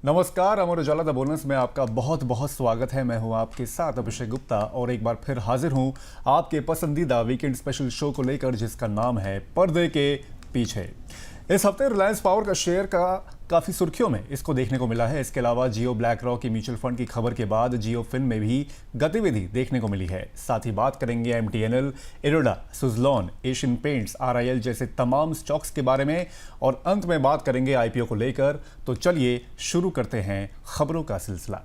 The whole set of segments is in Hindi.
नमस्कार, अमर उजाला द बोनस में आपका बहुत बहुत स्वागत है। मैं हूं आपके साथ अभिषेक गुप्ता और एक बार फिर हाजिर हूं आपके पसंदीदा वीकेंड स्पेशल शो को लेकर, जिसका नाम है पर्दे के पीछे। इस हफ्ते रिलायंस पावर का शेयर का काफ़ी सुर्खियों में इसको देखने को मिला है। इसके अलावा जियो ब्लैक रॉक की म्यूचुअल फंड की खबर के बाद जियो फिन में भी गतिविधि देखने को मिली है। साथ ही बात करेंगे MTNL, IREDA, Suzlon, Asian Paints, RIL जैसे तमाम स्टॉक्स के बारे में और अंत में बात करेंगे आईपीओ को लेकर। तो चलिए शुरू करते हैं खबरों का सिलसिला।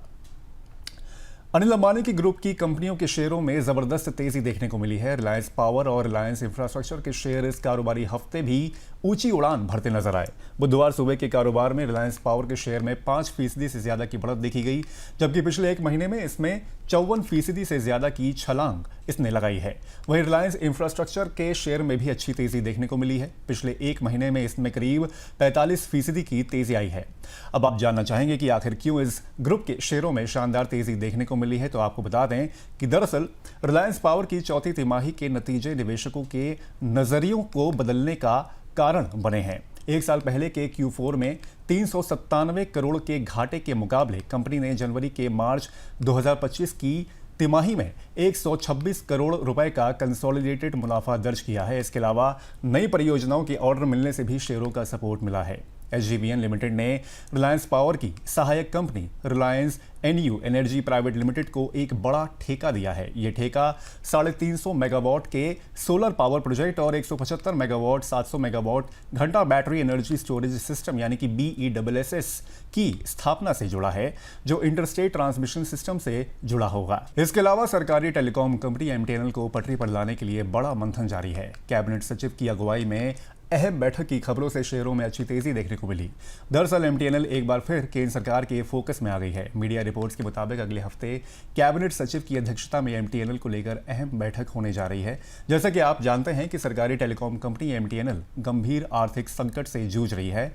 अनिल अंबानी की ग्रुप की कंपनियों के शेयरों में जबरदस्त तेजी देखने को मिली है। रिलायंस पावर और रिलायंस इंफ्रास्ट्रक्चर के शेयर इस कारोबारी हफ्ते भी ऊंची उड़ान भरते नजर आए। बुधवार सुबह के कारोबार में रिलायंस पावर के शेयर में 5% से ज्यादा की बढ़त देखी गई, जबकि पिछले एक महीने में इसमें 54% से ज्यादा की छलांग इसने लगाई है। वहीं रिलायंस इंफ्रास्ट्रक्चर के शेयर में भी अच्छी तेजी देखने को मिली है। पिछले एक महीने में इसमें करीब 45% की तेजी आई है। अब आप जानना चाहेंगे कि आखिर क्यों इस ग्रुप के शेयरों में शानदार तेजी देखने को मिली है, तो आपको बता दें कि दरअसल रिलायंस पावर की चौथी तिमाही के नतीजे निवेशकों के नजरियों को बदलने का कारण बने हैं। एक साल पहले के Q4 में 397 करोड़ के घाटे के मुकाबले कंपनी ने जनवरी के मार्च 2025 की तिमाही में 126 करोड़ रुपए का कंसोलिडेटेड मुनाफा दर्ज किया है। इसके अलावा नई परियोजनाओं के ऑर्डर मिलने से भी शेयरों का सपोर्ट मिला है। SJVN लिमिटेड ने रिलायंस पावर की सहायक company Reliance NU energy private limited को एक बड़ा ठेका दिया है। ये ठेका 350 मेगावाट के सोलर पावर प्रोजेक्ट और 175 मेगावाट 700 मेगावाट घंटा बैटरी एनर्जी स्टोरेज सिस्टम यानी कि BESS की स्थापना से जुड़ा है, जो इंटरस्टेट ट्रांसमिशन सिस्टम से जुड़ा होगा। इसके अलावा सरकारी टेलीकॉम कंपनी MTNL को पटरी पर लाने के लिए बड़ा मंथन जारी है। कैबिनेट सचिव की अगुवाई में अहम बैठक की खबरों से शेयरों में अच्छी तेजी देखने को मिली। दरअसल MTNL एक बार फिर केंद्र सरकार के फोकस में आ गई है। मीडिया रिपोर्ट्स के मुताबिक अगले हफ्ते कैबिनेट सचिव की अध्यक्षता में MTNL को लेकर अहम बैठक होने जा रही है। जैसा कि आप जानते हैं कि सरकारी टेलीकॉम कंपनी MTNL गंभीर आर्थिक संकट से जूझ रही है।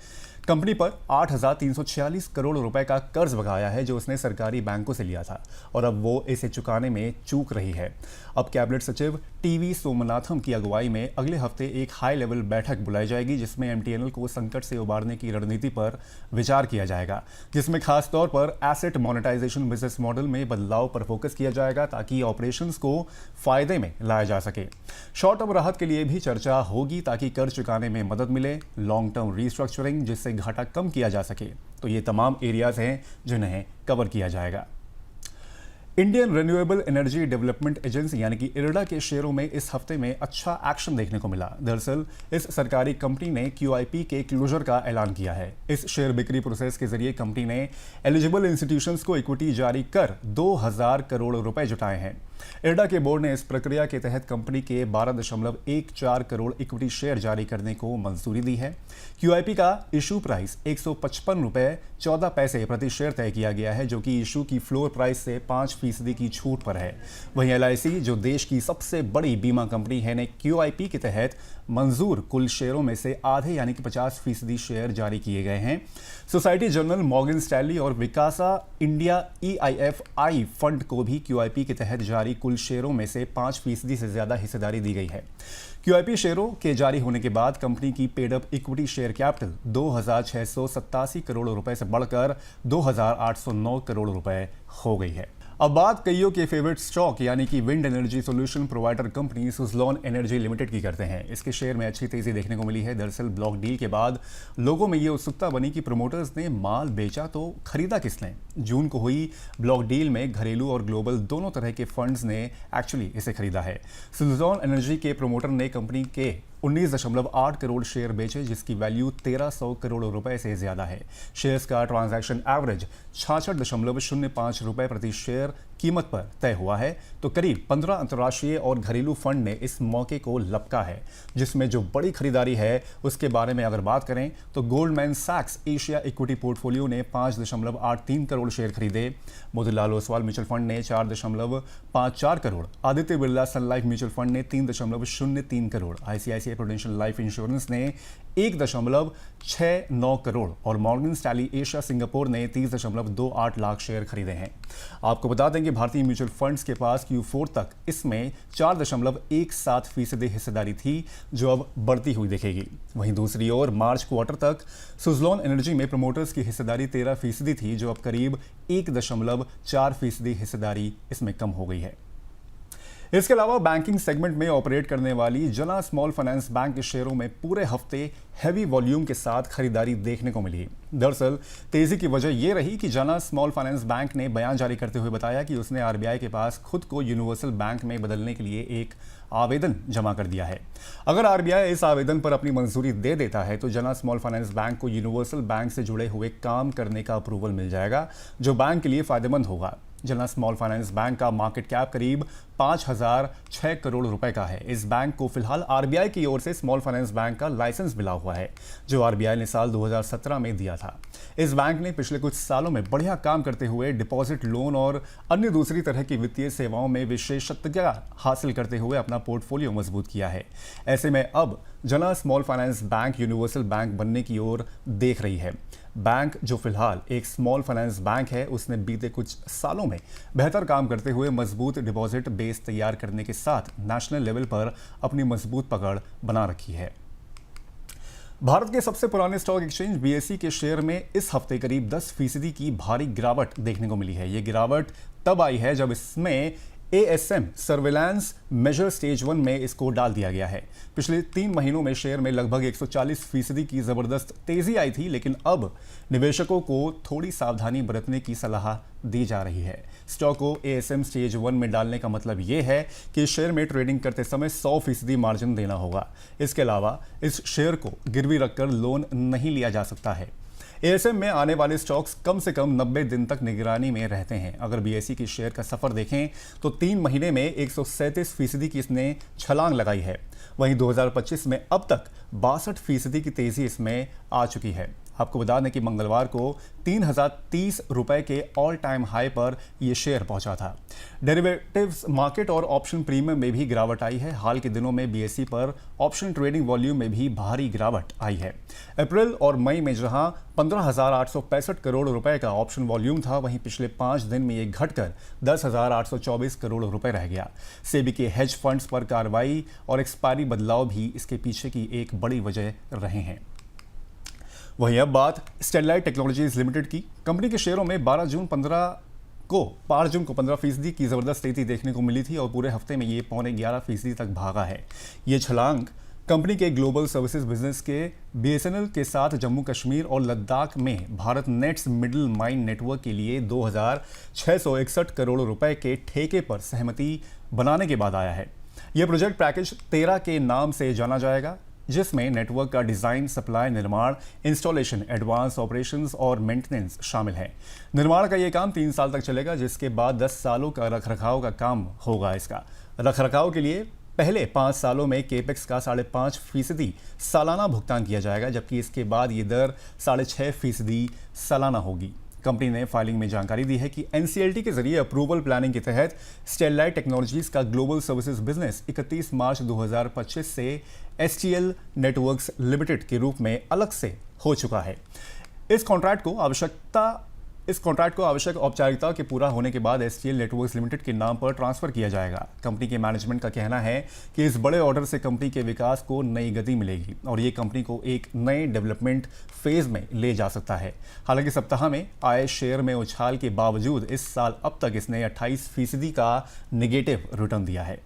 कंपनी पर 8,346 करोड़ रुपए का कर्ज बकाया है, जो उसने सरकारी बैंकों से लिया था और अब वो इसे चुकाने में चूक रही है। अब कैबिनेट सचिव TV सोमनाथम की अगुवाई में अगले हफ्ते एक हाई लेवल बैठक बुलाई जाएगी, जिसमें MTNL को संकट से उबारने की रणनीति पर विचार किया जाएगा, जिसमें खास तौर पर एसेट मोनेटाइजेशन बिजनेस मॉडल में बदलाव पर फोकस किया जाएगा ताकि ऑपरेशंस को फायदे में लाया जा सके। शॉर्ट टर्म राहत के लिए भी चर्चा होगी ताकि कर्ज चुकाने में मदद मिले, लॉन्ग टर्म रीस्ट्रक्चरिंग जिससे घाटा कम किया जा सके। तो ये तमाम एरियाज हैं जिन्हें कवर किया जाएगा। Indian renewable energy development agency यानी कि इरडा के शेयरों में इस हफ्ते में अच्छा एक्शन देखने को मिला। दरअसल इस सरकारी कंपनी ने QIP के क्लोजर का ऐलान किया है। इस शेयर बिक्री प्रोसेस के जरिए कंपनी ने एलिजिबल इंस्टीट्यूशंस को इक्विटी जारी कर 2000 करोड़ रुपए जुटाए हैं। इरडा के बोर्ड ने इस प्रक्रिया के तहत कंपनी के 12.14 करोड़ इक्विटी शेयर जारी करने को मंजूरी दी है। QIP का इशू प्राइस 155 रुपए 14 पैसे प्रति शेयर तय किया गया है, जो कि इशू की फ्लोर प्राइस से 5% की छूट पर है। वहीं LIC, जो देश की सबसे बड़ी बीमा कंपनी है, ने QIP के तहत मंजूर कुल शेयरों में से आधे यानी कि 50% शेयर जारी किए गए हैं। सोसाइटी जनरल, मॉर्गन स्टैनली और विकासा इंडिया EIFI फंड को भी QIP के तहत जारी कुल शेयरों में से 5% से ज्यादा हिस्सेदारी दी गई है। QIP शेयरों के जारी होने के बाद कंपनी की paid up equity share capital 2,687 crore रुपए से बढ़कर 2,809 करोड़ रुपए हो गई है। अब बात कईयों के फेवरेट स्टॉक यानी कि wind energy solution provider company Suzlon energy limited की करते हैं। इसके शेयर में अच्छी तेजी देखने को मिली है। दरअसल ब्लॉक डील के बाद लोगों में ये उत्सुकता बनी कि प्रमोटर्स ने माल बेचा तो खरीदा किसने। जून को हुई ब्लॉक डील में घरेलू और ग्लोबल दोनों तरह के फंड्स ने एक्चुअली इसे खरीदा है। सुजलॉन एनर्जी के प्रमोटर ने कंपनी के 19.8 करोड़ शेयर बेचे, जिसकी वैल्यू 1300 करोड़ रुपए से ज्यादा है। शेयर्स का ट्रांजैक्शन एवरेज 66.05 रुपए प्रति शेयर कीमत पर तय हुआ है। तो करीब 15 अंतर्राष्ट्रीय और घरेलू फंड ने इस मौके को लपका है। जिसमें जो बड़ी खरीदारी है उसके बारे में अगर बात करें तो गोल्डमैन सैक्स एशिया इक्विटी पोर्टफोलियो ने 5.83 करोड़ शेयर खरीदे। मोतीलाल ओसवाल म्यूचुअल फंड ने 4.54 करोड़, आदित्य बिरला सन लाइफ म्यूचुअल फंड ने 3.03 crore, ICICI prudential life insurance ने 1.69 करोड़ और मॉर्गन स्टैनली एशिया सिंगापुर ने 30.28 लाख शेयर खरीदे हैं। आपको बता दें कि भारतीय म्यूचुअल फंड्स के पास Q4 तक इसमें 4.17% हिस्सेदारी थी, जो अब बढ़ती हुई दिखेगी। वहीं दूसरी ओर मार्च क्वार्टर तक सुज़लोन एनर्जी में प्रमोटर्स की हिस्सेदारी 13% थी, जो अब करीब 1.4% हिस्सेदारी इसमें कम हो गई है। इसके अलावा बैंकिंग सेगमेंट में ऑपरेट करने वाली जना स्मॉल फाइनेंस बैंक के शेयरों में पूरे हफ्ते हैवी वॉल्यूम के साथ खरीदारी देखने को मिली। दरअसल तेजी की वजह यह रही कि जना स्मॉल फाइनेंस बैंक ने बयान जारी करते हुए बताया कि उसने आरबीआई के पास खुद को यूनिवर्सल बैंक में बदलने के लिए एक आवेदन जमा कर दिया है। अगर आरबीआई इस आवेदन पर अपनी मंजूरी दे देता है तो जना स्मॉल फाइनेंस बैंक को यूनिवर्सल बैंक से जुड़े हुए काम करने का अप्रूवल मिल जाएगा, जो बैंक के लिए फायदेमंद होगा। जना स्मॉल फाइनेंस बैंक का मार्केट कैप करीब 5,006 करोड़ रुपए का है। इस बैंक को फिलहाल आरबीआई की ओर से स्मॉल फाइनेंस बैंक का लाइसेंस मिला हुआ है, जो आरबीआई ने साल 2017 में दिया था। इस बैंक ने पिछले कुछ सालों में बढ़िया काम करते हुए डिपॉजिट, लोन और अन्य दूसरी तरह की वित्तीय सेवाओं में विशेषज्ञता हासिल करते हुए अपना पोर्टफोलियो मजबूत किया है। ऐसे में अब जना small finance bank universal bank बनने की ओर देख रही है। बैंक, जो फिलहाल एक स्मॉल फाइनेंस बैंक है, उसने बीते कुछ सालों में बेहतर काम करते हुए मजबूत डिपॉजिट बेस तैयार करने के साथ नेशनल लेवल पर अपनी मजबूत पकड़ बना रखी है। भारत के सबसे पुराने स्टॉक एक्सचेंज बीएसई के शेयर में इस हफ्ते करीब 10% की भारी गिरावट देखने को मिली है। ये गिरावट तब आई है जब इसमें ASM सर्वेलांस मेजर स्टेज 1 में इसको डाल दिया गया है। पिछले 3 महीनों में शेयर में लगभग 140% की जबरदस्त तेजी आई थी, लेकिन अब निवेशकों को थोड़ी सावधानी बरतने की सलाह दी जा रही है। स्टॉक को ASM स्टेज 1 में डालने का मतलब यह है कि शेयर में ट्रेडिंग करते समय 100% मार्जिन देना होगा। इसके अलावा इस शेयर को गिरवी रखकर लोन नहीं लिया जा सकता है। ASM में आने वाले स्टॉक्स कम से कम 90 दिन तक निगरानी में रहते हैं। अगर BSE की शेयर का सफर देखें तो 3 महीने में 137% की इसने छलांग लगाई है। वहीं 2025 में अब तक 62% की तेजी इसमें आ चुकी है। आपको बता दें कि मंगलवार को 3,030 रुपए के ऑल टाइम हाई पर यह शेयर पहुंचा था। डेरिवेटिव्स मार्केट और ऑप्शन प्रीमियम में भी गिरावट आई है। हाल के दिनों में BSE पर ऑप्शन ट्रेडिंग वॉल्यूम में भी भारी गिरावट आई है। अप्रैल और मई में जहां 15,865 करोड़ रुपए का ऑप्शन वॉल्यूम था, वहीं पिछले 5 दिन में यह घटकर 10,824 करोड़ रुपए रह गया। सेबी के हेज फंड्स पर कार्रवाई और एक्सपायरी बदलाव भी इसके पीछे की एक बड़ी वजह रहे हैं। वहीं अब बात स्टेरलाइट टेक्नोलॉजीज लिमिटेड की। कंपनी के शेयरों में 5 जून को 15% की जबरदस्त तेजी देखने को मिली थी और पूरे हफ्ते में ये 11.25% तक भागा है। ये छलांग कंपनी के ग्लोबल सर्विसेज बिजनेस के BSNL के साथ जम्मू कश्मीर और लद्दाख में Bharat nets middle mine network के लिए 2,661 करोड़ रुपए के ठेके पर सहमति बनाने के बाद आया है। यह प्रोजेक्ट पैकेज 13 के नाम से जाना जाएगा, जिसमें नेटवर्क का डिजाइन, सप्लाई, निर्माण, इंस्टॉलेशन, एडवांस ऑपरेशंस और मेंटेनेंस शामिल है। निर्माण का यह काम 3 साल तक चलेगा, जिसके बाद 10 सालों का रखरखाव का काम होगा। इसका रखरखाव के लिए पहले 5 सालों में केपेक्स का 5.5% सालाना भुगतान किया जाएगा, जबकि इसके बाद ये दर 6.5% सालाना होगी। कंपनी ने फाइलिंग में जानकारी दी है कि NCLT के जरिए अप्रूवल प्लानिंग के तहत स्टेरलाइट टेक्नोलॉजीज का ग्लोबल सर्विसेज बिजनेस 31 मार्च 2025 से STL नेटवर्क्स लिमिटेड के रूप में अलग से हो चुका है। इस कॉन्ट्रैक्ट को आवश्यक औपचारिकता के पूरा होने के बाद STL नेटवर्क्स लिमिटेड के नाम पर ट्रांसफर किया जाएगा। कंपनी के मैनेजमेंट का कहना है कि इस बड़े ऑर्डर से कंपनी के विकास को नई गति मिलेगी और ये कंपनी को एक नए डेवलपमेंट फेज में ले जा सकता है। हालांकि सप्ताह में आए शेयर में उछाल के बावजूद इस साल अब तक इसने 28% का नेगेटिव रिटर्न दिया है।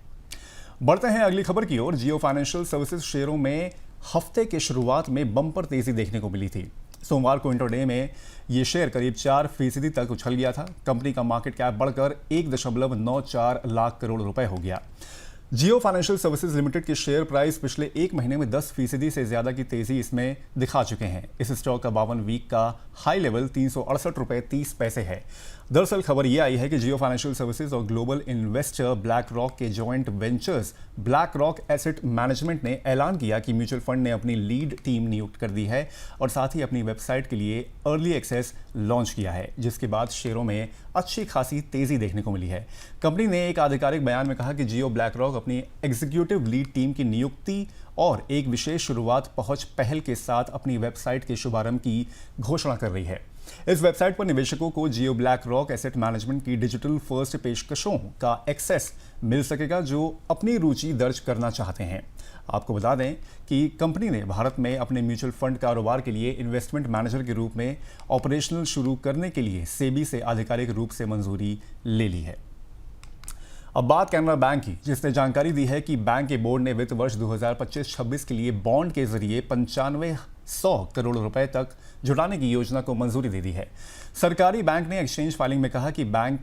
बढ़ते हैं अगली खबर की ओर। जियो फाइनेंशियल सर्विसेज शेयरों में हफ्ते के शुरुआत में बम्पर तेजी देखने को मिली थी। सोमवार को इंटरडे में ये शेयर करीब 4% तक उछल गया था। कंपनी का मार्केट कैप बढ़कर 1.94 लाख करोड़ रुपए हो गया। जियो फाइनेंशियल सर्विसेज लिमिटेड के शेयर प्राइस पिछले 1 महीने में 10% से ज्यादा की तेजी इसमें दिखा चुके हैं। इस स्टॉक का 52 वीक का हाई लेवल 368.30 है। दरअसल खबर यह आई है कि जियो फाइनेंशियल सर्विसेज और ग्लोबल इन्वेस्टर ब्लैक रॉक के joint ventures black rock asset management ने ऐलान किया कि म्यूचुअल फंड ने अपनी लीड टीम नियुक्त कर दी है और साथ ही अपनी वेबसाइट के लिए अर्ली एक्सेस लॉन्च किया है, जिसके बाद शेयरों में अच्छी खासी तेजी देखने को मिली है। कंपनी ने एक आधिकारिक बयान में कहा कि जियो ब्लैक रॉक अपनी एग्जीक्यूटिव लीड टीम की नियुक्ति और एक विशेष शुरुआत पहुंच पहल के साथ अपनी वेबसाइट के शुभारंभ की घोषणा कर रही है। इस वेबसाइट पर निवेशकों को जियो ब्लैक रॉक एसेट मैनेजमेंट की डिजिटल फर्स्ट पेशकशों का एक्सेस मिल सकेगा जो अपनी रुचि दर्ज करना चाहते हैं। आपको बता दें कि कंपनी ने भारत में अपने म्यूचुअल फंड कारोबार के लिए इन्वेस्टमेंट मैनेजर के रूप में ऑपरेशनल शुरू करने के लिए सेबी से आधिकारिक रूप से मंजूरी ले ली है। अब बात कैनरा बैंक की, जिसने जानकारी दी है कि बैंक के बोर्ड ने वित्त वर्ष 2025-26 के लिए बॉन्ड के जरिए 9500 करोड़ रुपए तक जुटाने की योजना को मंजूरी दे दी है। सरकारी बैंक ने एक्सचेंज फाइलिंग में कहा कि बैंक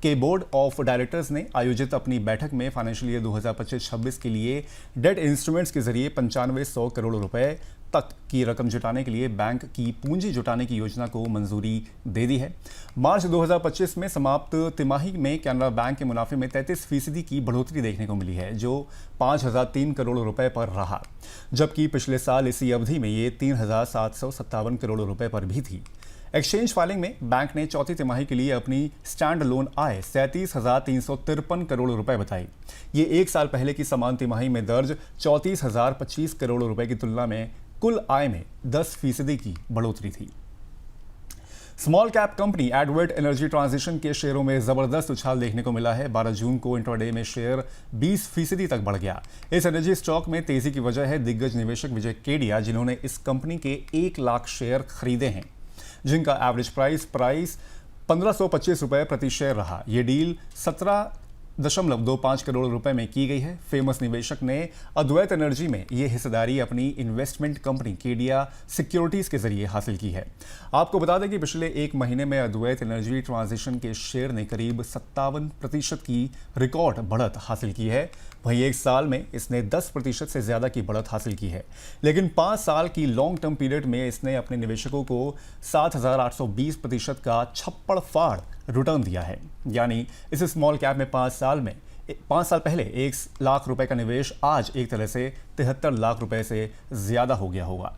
के बोर्ड ऑफ डायरेक्टर्स ने आयोजित अपनी बैठक में फाइनेंशियल ईयर 2025-26 के लिए डेट इंस्ट्रूमेंट्स के जरिए 9500 करोड़ रुपए तक की रकम जुटाने के लिए बैंक की पूंजी जुटाने की योजना को मंजूरी दे दी है। मार्च 2025 में समाप्त तिमाही में कैनरा बैंक के मुनाफे में 33% की बढ़ोतरी देखने को मिली है, जो 5003 करोड़ रुपए पर रहा, जबकि पिछले साल इसी अवधि में ये 3757 करोड़ रुपए पर भी थी। एक्सचेंज फाइलिंग में बैंक ने चौथी तिमाही के लिए अपनी स्टैंड लोन आय 37,353 करोड़ रुपए बताई। ये एक साल पहले की समान तिमाही में दर्ज 34,025 करोड़ रुपए की तुलना में कुल आय में 10% की बढ़ोतरी थी। Small cap company Edward energy transition के शेयरों में जबरदस्त उछाल देखने को मिला है। 12 जून को इंट्राडे में शेयर 20% तक बढ़ गया। इस एनर्जी स्टॉक में तेजी की वजह है दिग्गज निवेशक विजय केडिया, जिन्होंने इस कंपनी के 1 लाख शेयर खरीदे हैं, जिनका एवरेज प्राइस 1525 रुपए प्रति शेयर रहा। यह डील 17.25 करोड़ रुपए में की गई है। फेमस निवेशक ने अद्वैत एनर्जी में यह हिस्सेदारी अपनी इन्वेस्टमेंट कंपनी केडिया सिक्योरिटीज के जरिए हासिल की है। आपको बता दें कि पिछले एक महीने में अद्वैत एनर्जी ट्रांजिशन के शेयर ने करीब 57% की रिकॉर्ड बढ़त हासिल की है। वहीं एक साल में इसने 10% से ज्यादा की बढ़त हासिल की है, लेकिन 5 साल की लॉन्ग टर्म पीरियड में इसने अपने निवेशकों को 7,820% का छप्पड़ फाड़ रिटर्न दिया है। यानी इस स्मॉल कैप में 5 साल पहले 1 लाख रुपए का निवेश आज एक तरह से 73 लाख रुपए से ज्यादा हो गया होगा।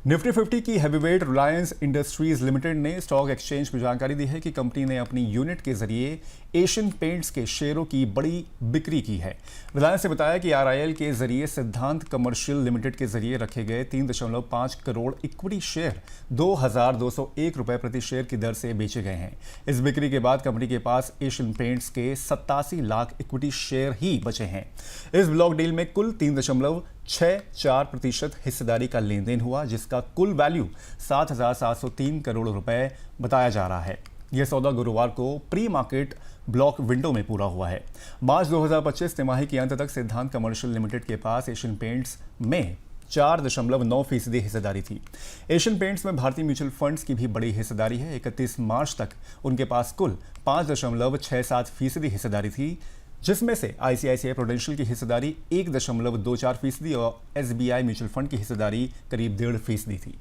निफ्टी 50 की हैवीवेट रिलायंस इंडस्ट्रीज लिमिटेड ने स्टॉक एक्सचेंज को जानकारी दी है कि कंपनी ने अपनी यूनिट के जरिए एशियन पेंट्स के शेयरों की बड़ी बिक्री की है। रिलायंस ने बताया कि आरआईएल के जरिए सिद्धांत कमर्शियल लिमिटेड के जरिए रखे गए 3.5 करोड़ इक्विटी शेयर 2,201 रुपए प्रति शेयर की दर से बेचे गए हैं। इस बिक्री के बाद कंपनी के पास एशियन पेंट्स के 87 लाख इक्विटी शेयर ही बचे हैं। इस ब्लॉक डील में कुल 3.64% हिस्सेदारी का लेन देन हुआ, जिसका कुल वैल्यू 7,703 करोड़ रुपए बताया जा रहा है। यह सौदा गुरुवार को प्री मार्केट ब्लॉक विंडो में पूरा हुआ है। मार्च 2025 तिमाही के अंत तक सिद्धांत कमर्शियल लिमिटेड के पास एशियन पेंट्स में 4.9% हिस्सेदारी थी। एशियन पेंट्स में भारतीय म्यूचुअल फंड्स की भी बड़ी हिस्सेदारी है। 31 मार्च तक उनके पास कुल 5.67% हिस्सेदारी थी, जिसमें से आईसीआईसीआई प्रूडेंशियल की हिस्सेदारी 1.24% और एसबीआई म्यूचुअल फंड की हिस्सेदारी करीब 1.5% थी।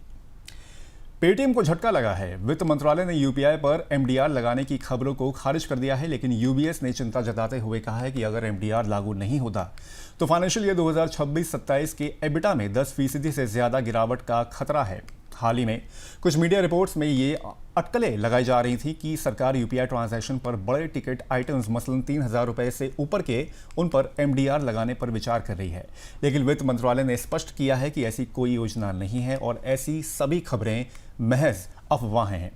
पेटीएम को झटका लगा है। वित्त मंत्रालय ने यूपीआई पर एमडीआर लगाने की खबरों को खारिज कर दिया है, लेकिन यूबीएस ने चिंता जताते हुए कहा है कि अगर एमडीआर लागू नहीं होता तो फाइनेंशियल ईयर 2026-27 के एबिटा में 10% से ज्यादा गिरावट का खतरा है। हाल ही में कुछ मीडिया रिपोर्ट्स में ये अटकलें लगाई जा रही थी कि सरकार यूपीआई ट्रांजैक्शन पर बड़े टिकट आइटम्स मसलन 3,000 रुपए से ऊपर के उन पर एमडीआर लगाने पर विचार कर रही है, लेकिन वित्त मंत्रालय ने स्पष्ट किया है कि ऐसी कोई योजना नहीं है और ऐसी सभी खबरें महज अफवाहें हैं।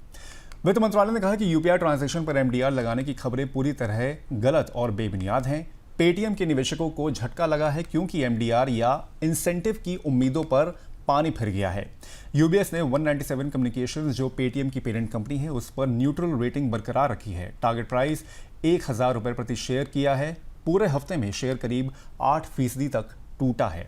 वित्त मंत्रालय ने कहा कि यूपीआई ट्रांजैक्शन पर एमडीआर लगाने की खबरें पूरी तरह गलत और बेबुनियाद हैं। पेटीएम के निवेशकों को झटका लगा है क्योंकि एमडीआर या इंसेंटिव की उम्मीदों पर पानी फिर गया है। यूबीएस ने 197 कम्युनिकेशंस, जो पेटीएम की पेरेंट कंपनी है, उस पर न्यूट्रल रेटिंग बरकरार रखी है। टारगेट प्राइस 1,000 रुपए प्रति शेयर किया है। पूरे हफ्ते में शेयर करीब 8% तक टूटा है।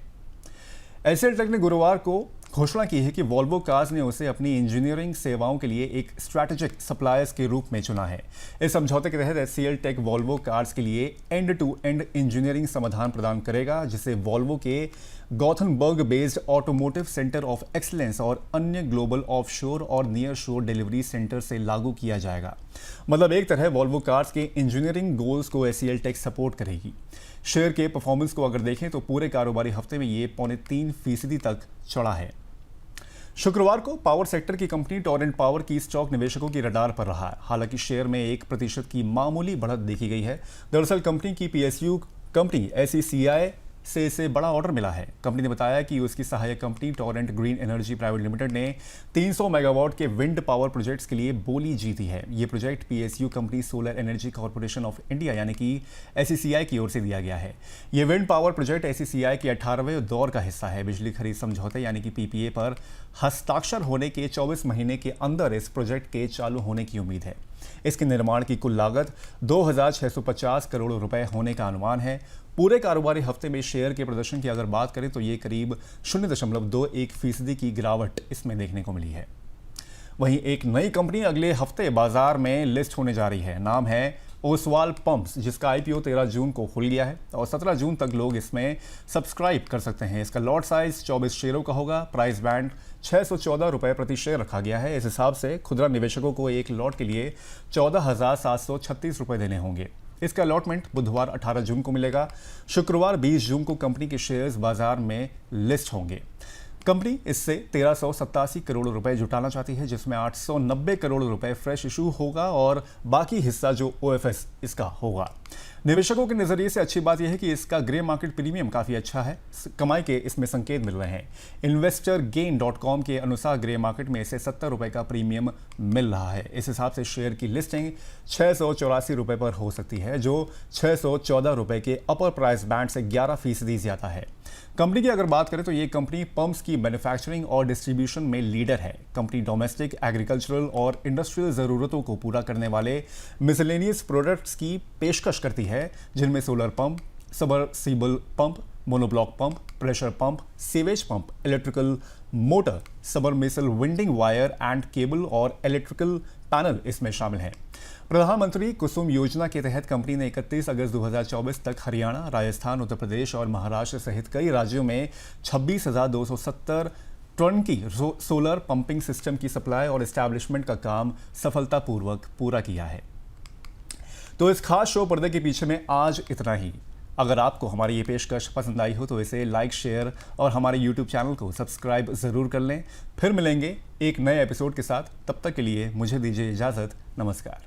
एसीएलटेक ने गुरुवार को घोषणा की है कि वॉल्वो कार्स ने उसे अपनी इंजीनियरिंग सेवाओं के लिए एक स्ट्रैटेजिक सप्लायर्स के रूप में चुना है। इस समझौते के तहत एसीएलटेक वॉल्वो कार्स के लिए एंड टू एंड इंजीनियरिंग समाधान प्रदान करेगा, जिसे वॉल्वो के Gothenburg based automotive centre of excellence और अन्य ग्लोबल ऑफशोर और नियर शोर डिलीवरी सेंटर से लागू किया जाएगा। मतलब एक तरह वॉल्वो कार्स के इंजीनियरिंग गोल्स को एसीएलटेक सपोर्ट करेगी। शेयर के परफॉर्मेंस को अगर देखें तो पूरे कारोबारी हफ्ते में ये 3.25% तक चढ़ा है। शुक्रवार को पावर सेक्टर की कंपनी टोरेंट पावर की स्टॉक निवेशकों की रडार पर रहा है। हालांकि शेयर में 1% की मामूली बढ़त देखी गई है। दरअसल कंपनी की पीएसयू कंपनी एसईसीआई से इसे बड़ा ऑर्डर मिला है। कंपनी ने बताया कि उसकी सहायक company Torrent green energy private limited ने 300 मेगावाट के विंड पावर प्रोजेक्ट्स के लिए बोली जीती है। ये project PSU company solar energy corporation of India यानी कि एसईसीआई की ओर से दिया गया है। ये विंड पावर प्रोजेक्ट एसईसीआई के 18वें दौर का हिस्सा है। बिजली खरीद समझौते यानी कि पीपीए पर हस्ताक्षर होने के 24 महीने के अंदर इस प्रोजेक्ट के चालू होने की उम्मीद है। इसके निर्माण की कुल लागत 2,650 करोड़ रुपए होने का अनुमान है। पूरे कारोबारी हफ्ते में शेयर के प्रदर्शन की अगर बात करें तो ये करीब 0.21% की गिरावट इसमें देखने को मिली है। वहीं एक नई कंपनी अगले हफ्ते बाजार में लिस्ट होने जा रही है। नाम है ओसवाल पंप्स, जिसका आईपीओ 13 जून को खुल गया है और 17 जून तक लोग इसमें सब्सक्राइब कर सकते हैं। इसका लॉट साइज 24 शेयरों का होगा। प्राइस बैंड 614 रुपए प्रति शेयर रखा गया है। इस हिसाब से खुदरा निवेशकों को एक लॉट के लिए 14,736 रुपए देने होंगे। इसका अलॉटमेंट बुधवार 18 जून को मिलेगा। शुक्रवार 20 जून को कंपनी के शेयर्स बाजार में लिस्ट होंगे। कंपनी इससे 1387 करोड़ रुपए जुटाना चाहती है, जिसमें 890 करोड़ रुपए फ्रेश इशू होगा और बाकी हिस्सा जो ओएफएस इसका होगा। निवेशकों के नजरिए से अच्छी बात यह है कि इसका ग्रे मार्केट प्रीमियम काफी अच्छा है। कमाई के इसमें संकेत मिल रहे हैं। investorgain.com के अनुसार ग्रे मार्केट में इसे 70 रुपए का प्रीमियम मिल रहा है। इस हिसाब से शेयर की लिस्टिंग 684 रुपए पर हो सकती है, जो 614 रुपए के अपर प्राइस बैंड से 11% ज्यादा है। कंपनी की अगर बात करें तो ये कंपनी पंप्स की मैन्युफैक्चरिंग और डिस्ट्रीब्यूशन में लीडर है। कंपनी डोमेस्टिक, एग्रीकल्चरल और इंडस्ट्रियल ज़रूरतों को पूरा करने वाले मिसलेनियस प्रोडक्ट्स की पेशकश करती है, जिनमें solar pump, submersible pump, monoblock pump, pressure pump, sewage pump, electrical motor, submersible winding wire and cable और इलेक्ट्रिकल पैनल इसमें शामिल हैं। प्रधानमंत्री कुसुम योजना के तहत कंपनी ने 31 अगस्त 2024 तक हरियाणा, राजस्थान, उत्तर प्रदेश और महाराष्ट्र सहित कई राज्यों में 26,270 टन की सोलर पंपिंग सिस्टम की सप्लाई और एस्टैब्लिशमेंट का काम सफलतापूर्वक पूरा किया है। तो इस खास शो पर्दे के पीछे में आज इतना ही। अगर आपको हमारी ये पेशकश पसंद आई हो तो इसे लाइक, शेयर और हमारे YouTube चैनल को सब्सक्राइब ज़रूर कर लें। फिर मिलेंगे एक नए एपिसोड के साथ। तब तक के लिए मुझे दीजिए इजाज़त। नमस्कार।